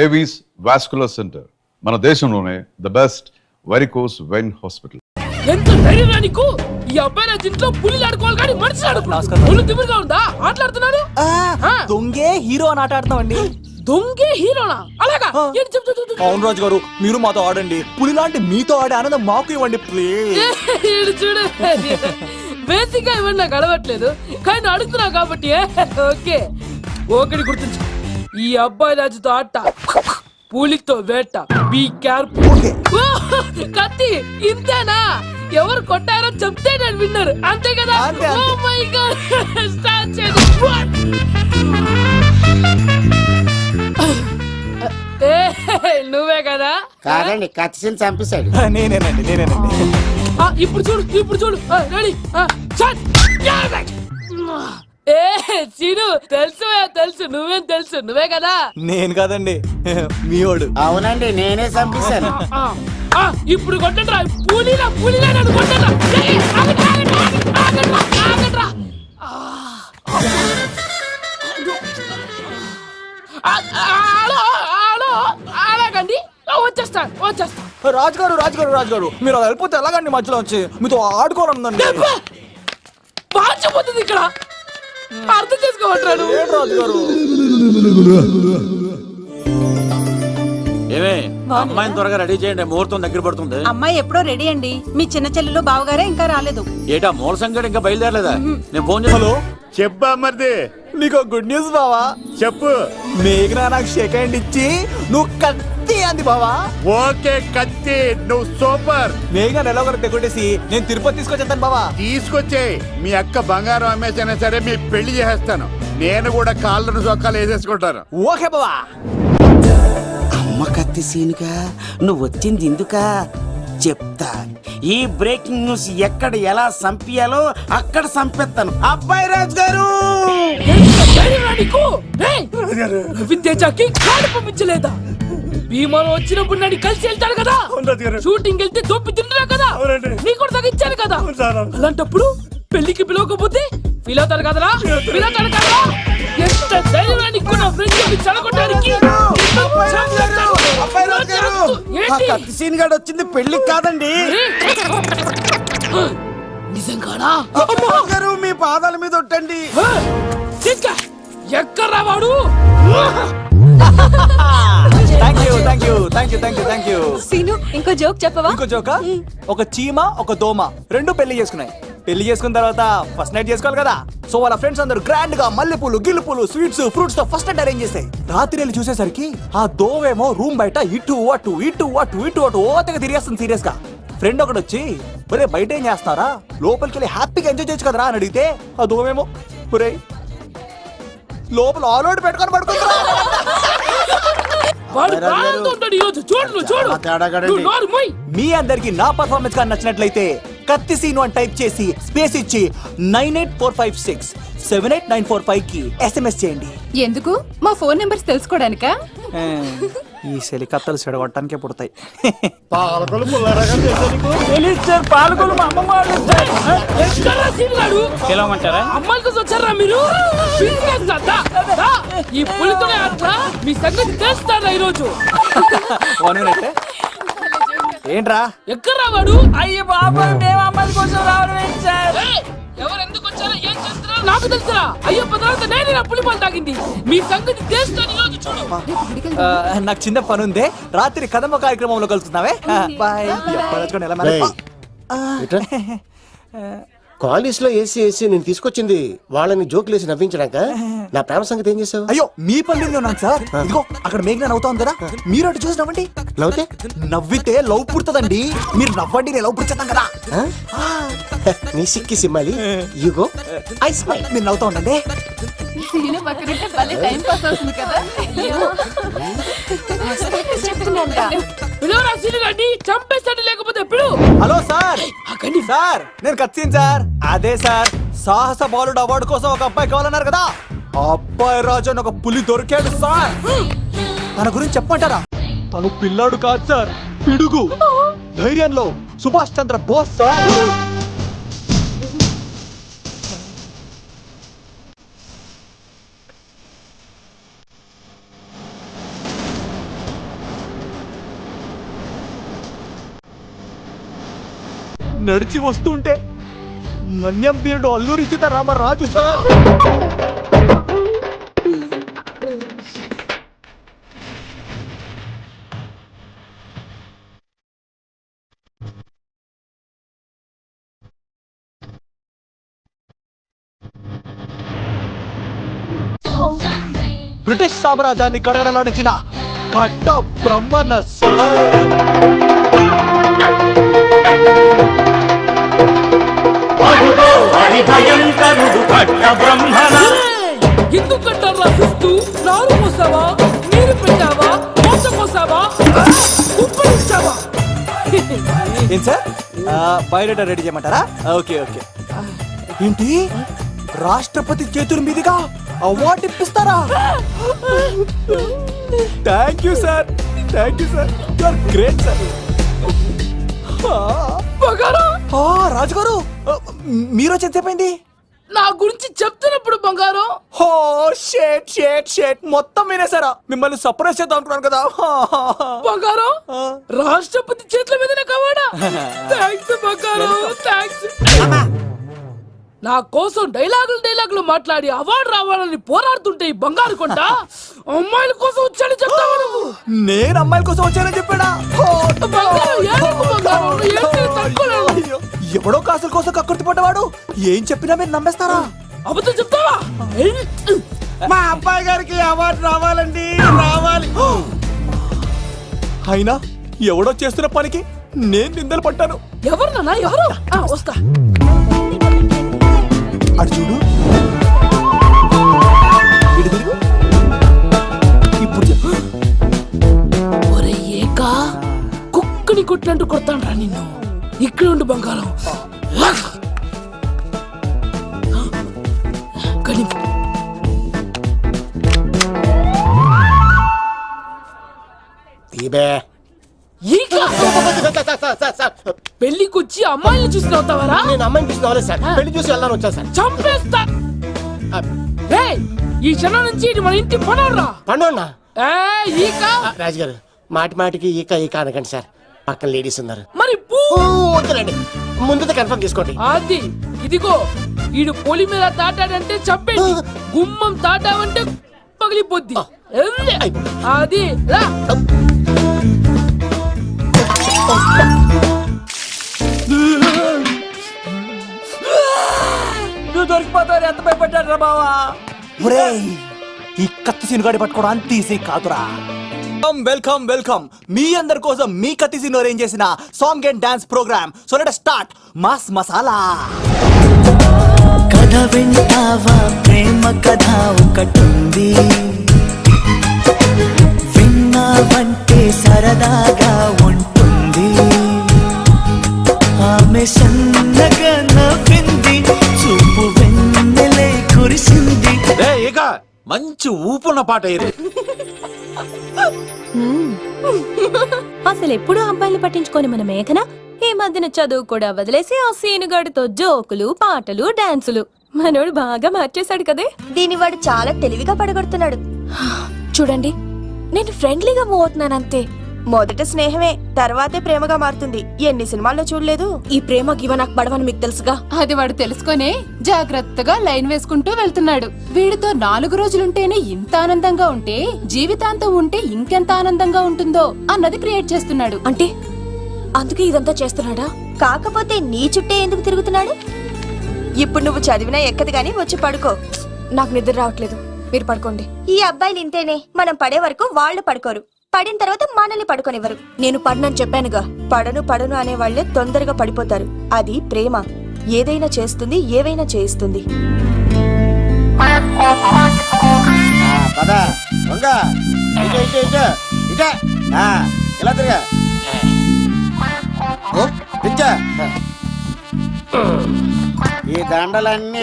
Avis vascular centre మన దేశంలోనే the best varicose vein hospital. ఎంత ధైర్యం నీకు? ఈ అబ్బాయి నా ఇంట్లో పులిలు ఆడుకోవాలి కానీ మనిషి ఆడుకోవాలి. పులి తిమ్మిగా ఉందా? ఆటలాడుతున్నాడు. దొంగే హీరో అని ఆట ఆడతామండి. దొంగే హీరోనా? అలాగా? అవును రాజు గారు, మీరు మాతో ఆడండి. పులి లాంటి మీతో ఆడే ఆనందం మాకు ఇవ్వండి ప్లీజ్. చూడు, బేసిక్ గా ఇవన్నీ నాకు అలవట్లేదు కానీ అడుగుతున్నా కాబట్టి ఓకే. ఒకటి గుర్తుంచు, ఈ అబ్బాయి రాజుతో ఆట, పులితో వేట. Be careful. కత్తి ఇంతేనా? ఎవరు కొట్టారో చెప్తే నేను విన్నారు, అంతే కదా? ఓ మై గాడ్, స్టార్ట్ చేయండి. నువ్వే కదా? కాదండి, కత్తిని చంపేశాడు. నేనేనండి. ఇప్పుడు చూడు. రెడీ. సీను, తెలుసు నువ్వేం తెలుసు, నువ్వే కదా? నేను కాదండి, మీవాడు. అవునండి, నేనే చంపేశాను. ఇప్పుడు కొట్టండ్రా, పూలీలా నన్ను కొట్టండ్రా. అలాగండి, వచ్చేస్తా. రాజు గారు, మీరు అలా వెళ్ళిపోతే ఎలాగండి? మధ్యలో వచ్చి మీతో ఆడుకోవాలందండి. పాచిపోతుంది ఇక్కడ, అర్థం చేసుకోమంటాడు. రాజు గారు, ఏమే అమ్మాయిని త్వరగా రెడీ చేయండి, ముహూర్తం దగ్గర పడుతుంది. అమ్మాయి ఎప్పుడో రెడీ అండి. మీ చిన్న చెల్లెలు బావగారే ఇంకా రాలేదు. ఏటా మూల సంగడి ఇంకా బయలుదేరలేదా? నేను ఫోన్ చేసి. హలో చెప్పా మరిది, నీకు గుడ్ న్యూస్ బావా. చెప్పు. మేఘనా నాకు షేక్ హ్యాండ్ ఇచ్చి నువ్వు కత్తి అంది బావా. ఓకే కత్తి, నువ్వు సూపర్. మేఘనా ఎలా ఒకరు తెగొట్టేసి నేను తిరుపతి తీసుకొచ్చేస్తాను బావా. తీసుకొచ్చే మీ అక్క బంగారం అమ్మేసైనా సరే మీ పెళ్లి చేసేస్తాను. నేను కూడా కాళ్ళను చొక్కాలు వేసేసుకుంటాను. ఓకే బావా. అమ్మ కత్తి సీనుగా నువ్వు వచ్చింది ఎందుకా చెప్తా. ఈ బ్రేకింగ్ న్యూస్ ఎక్కడ ఎలా సంపియాలో అక్కడ సంపెత్తాను. అబ్బాయి రాజు గారు, విద్యాకి కాడు పంపించలేదా? భీమాలో వచ్చినప్పుడు నన్ను కలిసి వెళ్తాడు కదా, షూటింగ్ వెళ్తే దొప్పి తింటున్నా కదా, నీ కూడా తగ్గించాను కదా. అలాంటప్పుడు పెళ్లికి పిలవకపోతే పిలవుతాడు కదరా? ఎంత ధైర్యం నీకు నా ఫ్రెండ్ చెడగొట్టడానికి? కత్తి సీన్ గాడు వచ్చింది పెళ్లికి కాదండి. నిజంగానా? గారు మీ పాదాల మీద ఒట్టండి. ఎక్కడ్రా వాడు? Thank you. సీను, ఇంకో జోక్ చెప్పవా? ఇంకో జోకా? ఒక చీమ ఒక దోమ రెండు పెళ్లి చేసుకున్నాయి. పెళ్లి చేసుకున్న తర్వాత ఫస్ట్ నైట్ చేసుకోవాలి కదా. సో వాళ్ళ ఫ్రెండ్స్ అందరూ గ్రాండ్ గా మల్లెపూలు, గిల్లుపూలు, స్వీట్స్, ఫ్రూట్స్ తో ఫస్ట్ నైట్ అరేంజ్ చేస్తాయి. రాత్రి వెళ్ళి చూసేసరికి ఆ దోవేమో రూమ్ బయట ఇటు అటు ఓతగా తిరిగేస్తుంది సీరియస్ గా. ఫ్రెండ్ ఒకటి వచ్చి, ఒరే బయట ఏం చేస్తారా, లోపలికి వెళ్ళి హ్యాపీగా ఎంజాయ్ చేయొచ్చు కదరా అని అడిగితే ఆ దోవేమో, ఒరే లోపల ఆల్ అవుట్ పెట్టుకొని పడుకుంటారా. మీ అందరికి నా పర్ఫార్మెన్స్ గా నచ్చినట్లయితే కత్తి సీను అని టైప్ చేసి స్పేస్ ఇచ్చి 9845678945 కి SMS చేయండి. ఎందుకు? మా ఫోన్ నెంబర్స్ తెలుసుకోవడానికా? ఈ సెలికత్తలు చెడగొట్టడానికే పుడతాయి. పాలకులు పిలవమంటారా? అమ్మాయిల కోసం వచ్చారా మీరు? ఈ పులితోనే అట్లా మీ సంగతి తెలుస్తారా ఈరోజు? ఏంట్రా ఎక్కడ రావాడు? అయ్య బాబా, మేము అమ్మాయిల కోసం రావడం ఎవరు ఎందుకు వచ్చారో ఏం చేస్తున్నారో నాకు తెలుసా? అయ్యో పదార్థ నేనే పులిపాలు తాగింది. మీ సంగతి తెలుస్తాను ఈరోజు, చూడు. నాకు చిన్న పని ఉంది, రాత్రి కదమ్మ కార్యక్రమంలో కలుస్తున్నావే. బాయ్. కాలేజ్ లో ఏసీ నేను తీసుకొచ్చింది వాళ్ళని జోకులేసి నవ్వించడాక. నా ప్రేమ సంగతి ఏం చేసావు? అయ్యో మీ పల్లెల్లో నాకు సార్. ఇదిగో అక్కడ మేఘన నవ్వుతాం కదా, మీరు అటు చూసి నవ్వండి. నవ్వుతే నవ్వితే లవ్ పుడుతుందండి. మీరు నవ్వండి, నేను లవ్ పుడిచేద్దాం కదా. నీ సిక్కి సిమ్మాలి యుగో ఐ స్మైల్. మీరు నవ్వుతా ఉండండి. చంపేస్తాడు లేకపోతే ఎప్పుడు? Hello sir. సార్ నేను కత్తిన్ సార్. అదే సార్, సాహస బాలుడు అవార్డు కోసం ఒక అబ్బాయి కావాలన్నారు కదా. ఆ అబ్బాయి రాజు అని ఒక పులి దొరికాడు సార్. తన గురించి చెప్పమంటారా? తను పిల్లాడు కాదు సార్, పిడుగు. ధైర్యంలో సుభాష్ చంద్ర బోస్ సార్. నడిచి వస్తుంటే Manyam period Alluri Sitaramaraju sir. British సామ్రాజ్యాన్ని కడగడలాడించిన కట్ట బ్రహ్మణ ఎందుకు కట్టారు రాసిస్తూ నారు పోసావా, నీరు పెట్టావా, మోస పోసావా, ఉప్పరించావా? ఏం సార్ బయోడేటా రెడీ చేయమంటారా? Okay okay. ఏంటి రాష్ట్రపతి చేతుల మీదుగా అవార్డు ఇప్పిస్తారా? Thank you sir, thank you sir, you are great sir. బంగారం, రాజుగారు మీరు వచ్చేది చెప్పింది నా గురించి చెప్తున్నప్పుడు బంగారం. హో షేట్ షేట్ షేట్ మొత్తం వినేసారా? మిమ్మల్ని సర్ప్రైజ్ చేద్దాం అనుకున్నాను కదా. బంగారం, రాష్ట్రపతి చేతుల మీదనే కావాడా? థ్యాంక్స్ బంగారం, థ్యాంక్స్. నా కోసం డైలాగులు మాట్లాడి అవార్డు రావాలని పోరాడుతుంటే ఈ బంగారు కొండ అమ్మాయిల కోసం వచ్చాడని చెప్తావా నువ్వు? నేను అమ్మాయిల కోసం వచ్చానని చెప్పాడా? బంగారం, ఏడవకు బంగారం, నువ్వు ఏడ్చేది తట్టుకోలేవు. అయ్యో, ఎవడో కాసుల కోసం కక్కుర్తి పడ్డవాడు ఏం చెప్పినా మీరు నమ్మేస్తారా? అబద్ధం చెప్తావా? మా అబ్బాయి గారికి అవార్డు రావాలండి, రావాలి. అయినా ఎవడో చేస్తున్న పనికి నేను నిందలు పట్టాను. ఎవరు నాన్న, ఎవరు? వస్తా. అటు చూడు, ఇటు తిరుగు. ఇప్పుడు చెప్పు. ఒరే ఏకా, కుక్కని కొట్టినట్టు కొడతాను రా నిన్ను. ఇక్కడ ఉండు బంగారం. కని తీబే. ఈకా, పెళ్లికొచ్చి అమ్మాయిని చూసి నవ్వుతావరా? నేను అమ్మాయిని చూసి నవ్వలేదు సార్, పెళ్లి చూసి వెళ్దాను వచ్చా సార్. చంపేస్తా. రేయ్, ఈ క్షణం నుంచి ఇది మన ఇంటి పనోడ్రా. పండున్నా ఈకా. రాజుగారు మాటి మాటికి ఈక ఈక అనకండి సార్, పక్కన లేడీస్ ఉన్నారు. మరి పూ. వద్దులండి, ముందు కన్ఫర్మ్ చేసుకోండి. అది ఇదిగో, ఈడు పొలి మీద తాటాడంటే చంపేది, గుమ్మం తాటావంటే పగిలిపోద్ది. అది రా. నువ్వు దొరికిపోతావు, ఎంత భయపడ్డాడు బావా. ఈ కత్తి సీనుగాడి పట్టుకోవడం అంత ఈజీ కాదురా. Welcome welcome. మీ అందరి కోసం మీ కత్తి సీను అరేంజ్ చేసిన song and dance program. So let start mass masala. కథ వింటావా, ప్రేమ కథ ఒకటుంది, విన్నావంటే సరదాగా ఉంటుంది. ఆమె సన్నగా నవ్వింది, చూపు వెన్నెలై కురిసింది. ఇక మంచి ఊపున్న పాట ఇది. అసలు ఎప్పుడు అబ్బాయిలు పట్టించుకొని మన మేఘన ఈ మధ్యన చదువు కూడా వదిలేసి ఆ సీనుగాడితో జోకులు, పాటలు, డాన్సులు. మనోడు బాగా మార్చేశాడు కదే. దీని వాడు చాలా తెలివిగా పడగొడుతున్నాడు. చూడండి, నేను ఫ్రెండ్లీగా మూవ్ అవుతున్నాను అంతే. మొదట స్నేహమే, తర్వాతే ప్రేమగా మారుతుంది. ఎన్ని సినిమాల్లో చూడలేదు? ఈ ప్రేమ గివ నాకు పడవని మీకు తెలుసుగా. అది వాడు తెలుసుకొనే జాగ్రత్తగా లైన్ వేసుకుంటూ వెళ్తున్నాడు. వీడితో 4 రోజులుంటేనే ఇంత ఆనందంగా ఉంటే జీవితాంతం ఉంటే ఇంకెంత ఆనందంగా ఉంటుందో అన్నది క్రియేట్ చేస్తున్నాడు. అంటే అందుకే ఇదంతా చేస్తున్నాడా? కాకపోతే నీ చుట్టే ఎందుకు తిరుగుతున్నాడు? ఇప్పుడు నువ్వు చదివినా ఎక్కదు గానీ వచ్చి పడుకో. నాకు నిద్ర రావట్లేదు, మీరు పడుకోండి. ఈ అబ్బాయిలు ఇంతేనే, మనం పడే వరకు వాళ్ళు పడుకోరు, పడిన తర్వాత మనల్ని పడుకోనివ్వరు. నేను పడనని చెప్పానుగా. పడను అనే వాళ్లే తొందరగా పడిపోతారు. అది ప్రేమ, ఏదైనా చేస్తుంది, ఏవైనా చేయిస్తుంది. ఇలా తిరిగా ఈ దండలన్నీ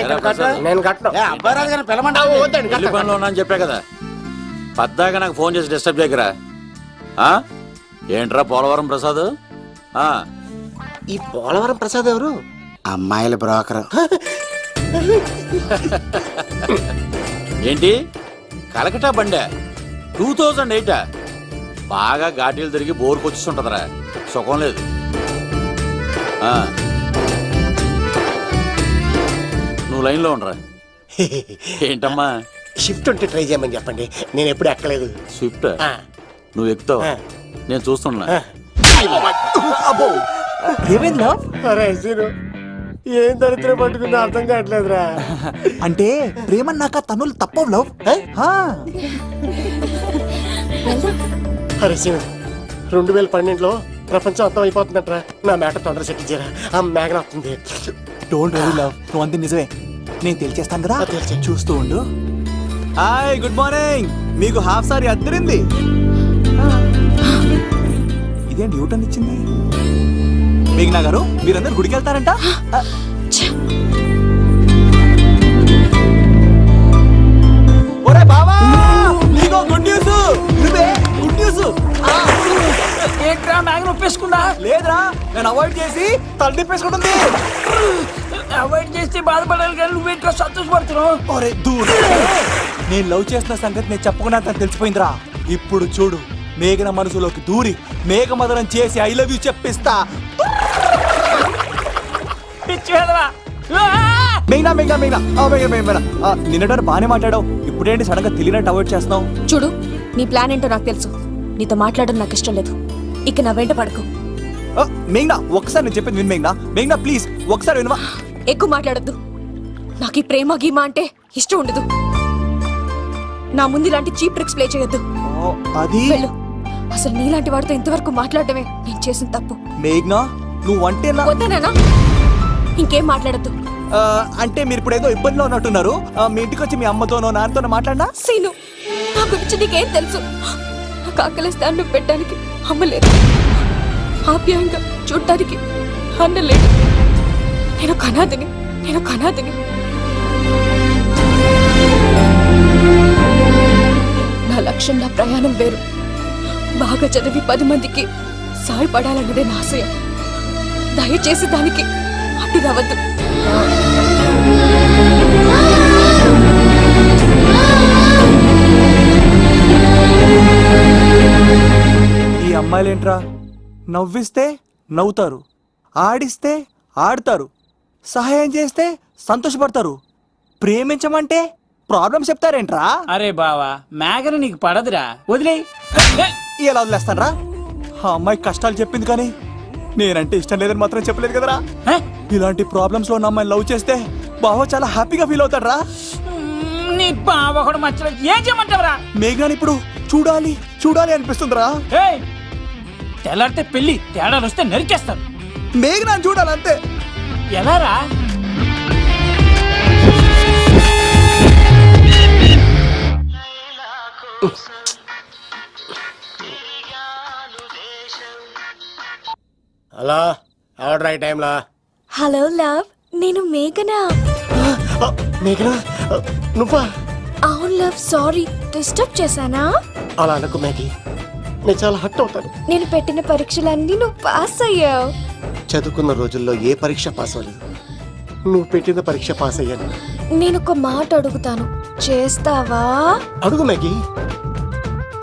నేను కట్టను. అబ్బాయి రాజు గారిని పిలమంటావు? పెళ్లి పనిలో ఉన్నా అని చెప్పా కదా, పద్దాక నాకు ఫోన్ చేసి డిస్టర్బ్ చేయకరా. ఏంట్రా పోలవరం ప్రసాద్? ఈ పోలవరం ప్రసాద్ ఎవరు? అమ్మాయిల బ్రోకర్. ఏంటి కలకటా బండే 2008? బాగా ఘాటీలు తిరిగి బోర్కొచ్చిస్తుంటదిరా, సుఖం లేదు. నువ్వు లైన్లో ఉండరా. ఏంటమ్మా షిఫ్ట్ ఉంటే ట్రై చేయమని చెప్పండి, నేను ఎప్పుడు ఎక్కలేదు. స్విఫ్ట్ నువ్వు ఎక్కుతావు, నేను చూస్తున్నా. అబ్బో ఏమైంది లవ్? అరే సీను, ఏం దరిద్రం పట్టుకుందో అర్థం కావట్లేదురా. అంటే ప్రేమన్నాక తనులు తప్పవు లవ్. అరే సీను, 2012లో ప్రపంచం అర్థం అయిపోతుందట్రా. నా మేట తొందర సెట్ చేయరా, ఆ మేఘన వస్తుంది. డోంట్ వరీ లవ్, నువ్వు అంతే నిజమే, నేను తెలిచేస్తాను కదా. తెలిసే. చూస్తూ ఉండు. Hi good morning. మీకు హాఫ్ సారీ అద్దరింది. ఇదేంటి యూటర్న్ ఇచ్చింది? మేఘనా గారు మీరందరూ గుడికి వెళ్తారంట. ఒరే బావా, నీకో గుడ్ న్యూస్. నువ్వే గుడ్ న్యూస్. ఏంట్రా మ్యాగ్ నొప్పేసుకున్నా? లేదురా, నేను అవాయిడ్ చేసి తల తిప్పేసుకుంటుంది. అవాయిడ్ చేస్తే బాధపడాలి కానీ నువ్వేంట్రా సంతోషపడుతున్నావు? ఒరే దూర్, నేను లవ్ చేస్తున్న సంగతి నేను చెప్పకుండా తనకు తెలిసిపోయిందిరా. ఇప్పుడు చూడు, మేఘన మనసులోకి దూరి మేఘమదనం చేసి ఐ లవ్ యూ చెప్పిస్తా. మేఘనా మేఘనా మేఘనా మేఘనా, నిన్నటి బానే మాట్లాడావు, ఇప్పుడేంటి సడన్ గా తెలియనట్టు అవాయిడ్ చేస్తున్నావు? చూడు, నీ ప్లాన్ ఏంటో నాకు తెలుసు. నీతో మాట్లాడడం నాకు ఇష్టం లేదు. ఇక నా వెంట పడకు. మేఘనా ఒకసారి నేను చెప్పేది విను. మేఘనా మేఘనా ప్లీజ్ ఒకసారి వినవా? ఎక్కువ మాట్లాడొద్దు. నాకు ఈ ప్రేమ గీమా అంటే ఇష్టం ఉండదు. నా ముందు ఇలాంటి చీప్ ట్రిక్స్ ప్లే చేయొద్దు. అది వెళ్ళు. అసలు నీలాంటి వాడితో ఇంతవరకు మాట్లాడటమే నేను చేసిన తప్పు. మేఘనా నువ్వంటే వద్దనా? ఇంకేం మాట్లాడద్దు. అంటే మీరు ఇప్పుడు ఏదో ఇబ్బందిలో ఉన్నట్టున్నారు. మీ ఇంటికి వచ్చి మీ అమ్మతోనో నాన్నతోనో మాట్లాడినా? సీను, నా గురించి నీకేం తెలుసు? నాకు ఆకలిస్తే అన్నం పెట్టడానికి అమ్మలేదు, ఆప్యాయంగా చూడటానికి అన్నలేదు. నేను కనాదిని. నా లక్ష్యం, నా ప్రయాణం వేరు. బాగా చదివి 10 మందికి సాయపడాలన్నదే నా ఆశయం. దయచేసి దానికి అడ్డు రావద్దు. ఈ అమ్మాయిలేంట్రా, నవ్విస్తే నవ్వుతారు, ఆడిస్తే ఆడతారు, సహాయం చేస్తే సంతోషపడతారు, ప్రేమించమంటే ప్రాబ్లం చెప్తారేంట్రా? అరే బావా, మేఘన నీకు పడదురా, వదిలే. ఎలా వదిలేస్తానరా? ఆ అమ్మాయి కష్టాలు చెప్పింది కానీ నేనంటే ఇష్టం లేదని మాత్రం చెప్పలేదు కదరా. ఇలాంటి ప్రాబ్లమ్స్ లో ఉన్న అమ్మాయిని లవ్ చేస్తే బావ చాలా హ్యాపీగా ఫీల్ అవుతాడరా. నీ బావ కూడా మచ్చలేదు, ఏం చేయమంటావురా? మేఘనాని ఇప్పుడు చూడాలి అనిపిస్తుందిరా. తెల్లారితే పెళ్లి, తేడాలు వస్తే నరికేస్తారు. మేఘనాని చూడాలి అంతే. ఎలా రా? హలో, ఎవడు రైట్ టైంలా? హలో లవ్, నేను మేఘనా. మేఘనా నువ్వా? అవును లవ్, సారీ డిస్టర్బ్ చేశానా? అలా అనుకో మ్యాగీ, నేను చాలా హర్ట్ అవుతాను. నేను పెట్టిన పరీక్షలన్నీ నువ్వు పాస్ అయ్యావు. చదువుకున్న రోజుల్లో ఏ పరీక్ష పాస్ అవ్వలేదు, నువ్వు పెట్టిన పరీక్ష పాస్ అయ్యాను. నేను ఒక మాట అడుగుతాను, చేస్తావా? అడుగు మ్యాగీ.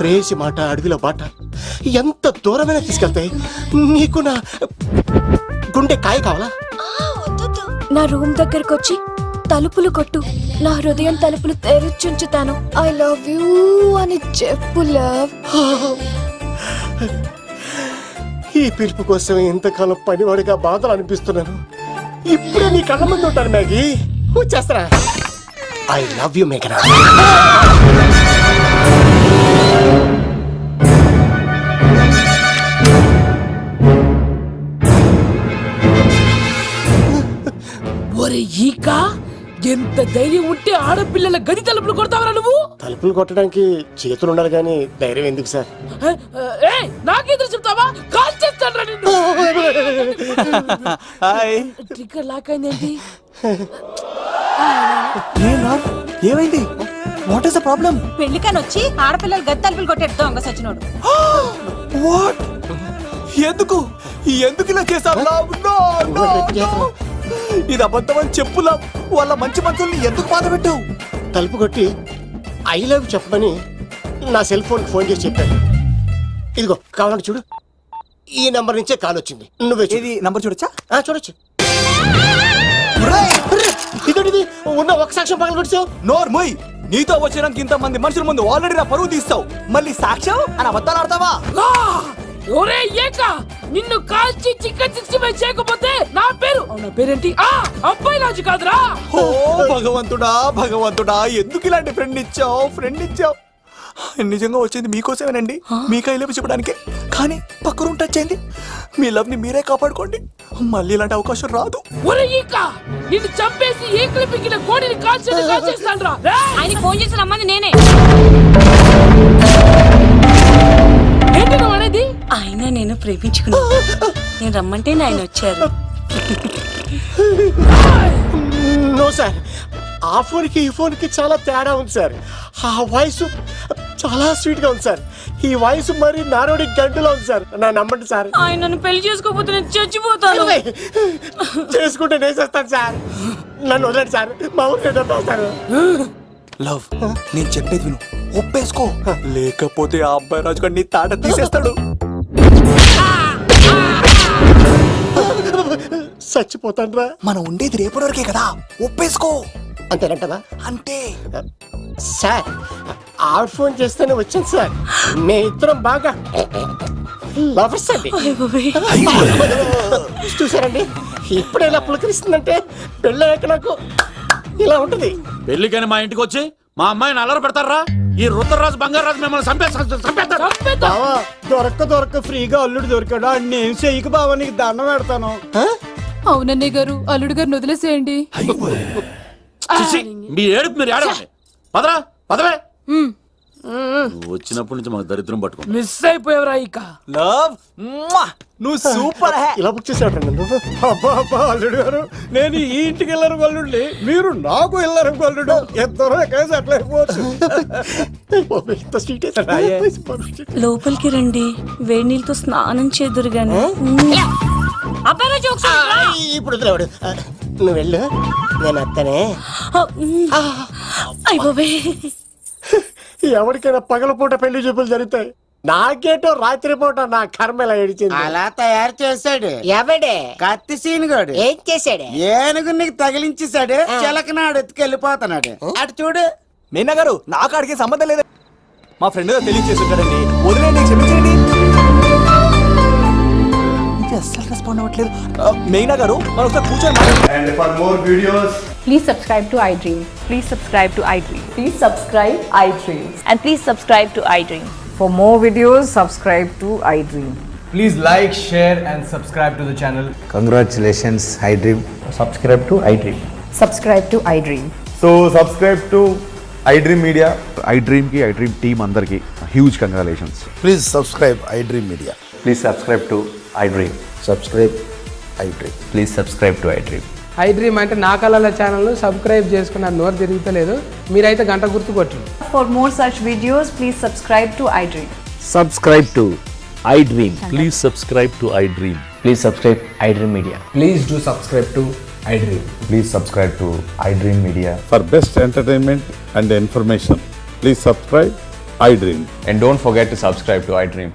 ప్రేయసి మాట అడవిలో బాట ఎంత దూరమైనా తీసుకెళ్తాయి. నీకు నా గుండె కాయ కావాలా? నా రూమ్ దగ్గరకు వచ్చి తలుపులు కొట్టు, నా హృదయం తలుపులు తెరిచుంచుతాను. ఐ లవ్ యూ అని చెప్పు లవ్. ఈ పిలుపు కోసం ఇంతకాలం పనివాడిగా బాధలు అనిపిస్తున్నాను. ఇప్పుడే నీ కళ్ళ ముందు ఉంటాను మ్యాగీ, వచ్చేస్తారా? ఐ లవ్ యూ మేఘనా. ఒరే ఈక, ఎంత ధైర్యం ఉంటే ఆడపిల్లల గది తలుపులు కొడతావరా నువ్వు? తలుపులు కొట్టడానికి చేతులు ఉండాలి కానీ ధైర్యం ఎందుకు సార్? నాకెదురు చెప్తావా? కాల్ చేస్తాను నిన్ను. ట్రిగ్గర్ లాక్ అయిందేంటి? ఏమైంది? What is the problem? పెళ్లికని వచ్చి ఆడపిల్లలు గది తలుపులు కొట్టాడు దొంగ సచ్చినోడు. వాట్? ఎందుకు ఇలా చేశారు? ఇది అబద్ధమని చెప్పులా. వాళ్ళ మంచి మనసుల్ని ఎందుకు బాధ పెట్టావు? తలుపు కొట్టి ఐ లవ్ చెప్పమని నా సెల్ ఫోన్ చేసి చెప్పాను. ఇదిగో కావాలంటే చూడు, ఈ నంబర్ నుంచే కాల్ వచ్చింది. నువ్వే ఇది నంబర్ చూడొచ్చా? చూడొచ్చు. ఇదేంటిది ఉన్న ఒక సాక్ష్యం పగల కొట్టావు. నోర్ముయ్, నీతో వచ్చినాక ఇంత మంది మనుషుల ముందు ఆల్రెడీ నా పరువు తీస్తావు, మళ్ళీ సాక్ష్యం అని అబద్ధాలు ఆడతావా? ఒరే ఏక నిన్ను కాల్చి చికెన్ 65 చేయకపోతే నా పేరేంటి అబ్బాయి రాజు కాదురా. ఓ భగవంతుడా భగవంతుడా, ఎందుకు ఇలాంటి ఫ్రెండ్ ఇచ్చావు? నిజంగా వచ్చింది మీకోసమేనండి, మీ కైలో చెప్పడానికే. కానీ పక్క రూమ్ టచ్ అయింది. మీ లవ్ ని మీరే కాపాడుకోండి, మళ్ళీ ఇలాంటి అవకాశం రాదు. ఒరే ఈక నిన్ను చంపేసి ఏకలు పిగిన కోడిని కాల్చేస్తాను రా. ఆయన ఫోన్ చేసి రమ్మని నేనే. ఏంటి నువ్వు అనేది? ఆయన నేను ప్రేమించుకున్నా, నేను రమ్మంటే ఆయన వచ్చారు. నో సార్, ఆ ఫోన్కి ఈ ఫోన్కి చాలా తేడా ఉంది సార్. ఆ వాయిస్ చాలా స్వీట్ గా ఉంది సార్. ఈ వాయిస్ మరి నారోడి గంటలో ఉంది సార్. నా నమ్మండి సార్. ఆయన నన్ను పెళ్లి చేసుకోకపోతే నేను చచ్చిపోతాను. చేసుకుంటే నేను చేస్తాను సార్. నన్ను వదలండి సార్, మా ఊరిని డబ్బేస్తారు. లవ్, నేను చెప్పేది విను, ఒప్పేసుకో, లేకపోతే ఆ అబ్బాయి రాజు గారు నీ తాట తీసేస్తాడు. చచ్చిపోతాను రా. మనం ఉండేది రేపటి వరకే కదా, ఒప్పేసుకో. అంతేనంటవా? అంతే. సార్ ఆవిడ ఫోన్ చేస్తేనే వచ్చాను సార్. మే ఇద్దరం బాగా లవర్స్ అండి. చూసారండి, ఇప్పుడే ఇలా పులకరిస్తుందంటే పెళ్ళయ్యాక నాకు ఇలా ఉంటుంది. పెళ్లికని మా ఇంటికి వచ్చి మా అమ్మాయిని అల్లరి పెడతారా? ఈ రుద్రరాజు బంగారాజు మిమ్మల్ని చంపేస్తారు. బావా దొరక్క ఫ్రీగా అల్లుడు దొరికాడు. నేను చెయ్యికి బావా నీకు దండం పెడతాను. అవునన్నయ్య గారు, అల్లుడు గారిని వదిలేసేయండి. చిచి, మీ ఏడుపు మీరు ఏడవండి. పదవే. నువ్వు వచ్చినప్పటి నుంచి మాకు దరిద్రం పట్టుకో. మిస్ అయిపోయావురా ఈక. లవ్, నువ్వు సూపర్. ఇలా బుక్ చేసాడు నన్ను. అబ్బా అల్లుడు గారు, నేను ఈ ఇంటికి వెళ్ళరు అల్లుడిని, మీరు నాకు వెళ్ళరు అల్లుడు. ఎంతరో కలిసి అట్లా అయిపోవచ్చు. లోపలికి రండి, వేడి నీళ్ళతో స్నానం చేదురు గాని. ఇప్పుడు వదిలేవాడు. నువ్వు వెళ్ళు, నేను అత్తనే. ఎవరికైనా పగలపూట పెళ్లి చూపులు జరుగుతాయి, నాకేటో రాత్రిపూట నా కర్మ ఇలా ఏడిచింది. అలా తయారు చేశాడు ఎవడే? కత్తి సీనుగాడు. ఏం చేశాడు? ఏనుగు నీకు తగిలించేశాడు, చిలకనాడు ఎత్తుకెళ్ళిపోతున్నాడు. అటు చూడు. మీనా గారు, నాకు అడిగే సంబంధం లేదు. మా ఫ్రెండ్ గారు తెలియచేసి ఉంటాడండి, వదిలేండి, క్షమించండి. ఇది అస్సలు రెస్పాండ్ అవ్వట్లేదు. మీనా గారు, మనం ఒకసారి కూర్చొని Please subscribe to iDream. Please subscribe to iDream. Please subscribe iDream. And please subscribe to iDream. For more videos, subscribe to iDream. Please like, share and subscribe to the channel. Congratulations, iDream. Subscribe to iDream. Subscribe to iDream. So subscribe to iDream Media. iDream team అందరికి huge congratulations. Please subscribe iDream Media. Please subscribe to iDream. Subscribe iDream. Please subscribe to iDream. iDream అంటే నా కళల channel subscribe చేసుకున్న నోరు తిరుగుతలేదు. మీరైతే గంట గుర్తు కొట్టండి. For more such videos, please subscribe to iDream. Subscribe to iDream. Please subscribe to iDream. Please subscribe iDream Media. Please do subscribe to iDream. Please subscribe to iDream Media. For best entertainment and information please subscribe iDream. And don't forget to subscribe to iDream.